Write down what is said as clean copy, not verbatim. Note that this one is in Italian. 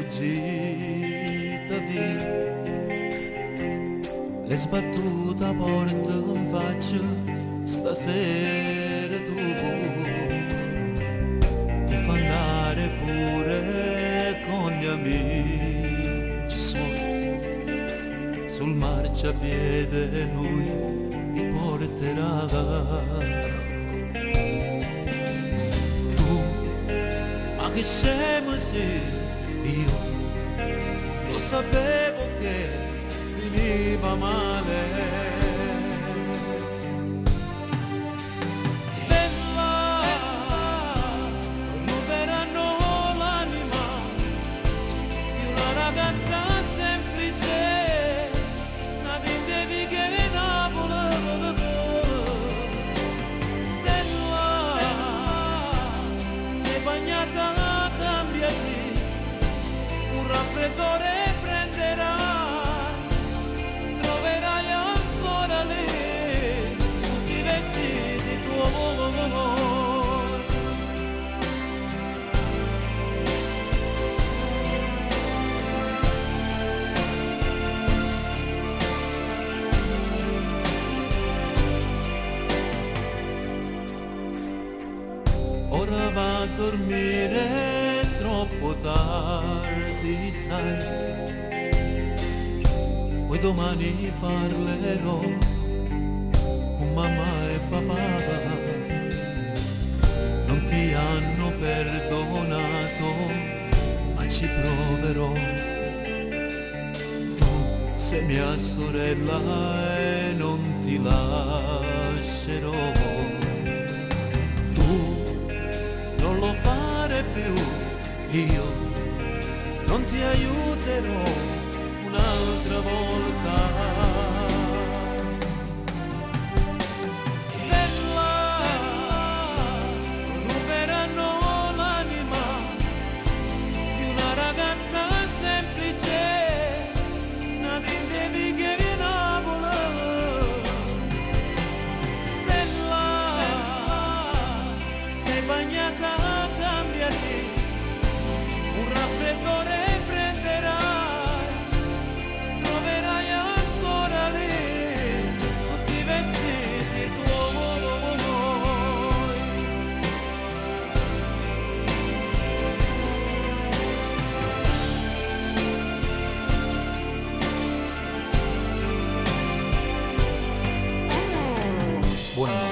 fuggita via, le sbattuta porta in faccia, stasera tu ti fa andare pure con gli amici suoi, sul marciapiede lui ti porterà. Tu, ma che scemo sei, io lo sapevo che finiva male. Stella, ruberanno l'anima di una ragazza semplice, nadine di che Napoli. Stella, sei bagnata, cambiati, un raffreddore prenderà. Ora va a dormire, troppo tardi, sai. Poi domani parlerò con mamma e papà. Non ti hanno perdonato, ma ci proverò. Tu sei mia sorella e non ti lascerò. Non lo fare più, io non ti aiuterò un'altra volta. Stella, ruberanno l'anima di una ragazza semplice, nadine di che Napoli. Stella, sei bagnata, cambiati, un raffreddore prenderai, troverai ancora lì tutti i vestiti tuoi. Buonanotte.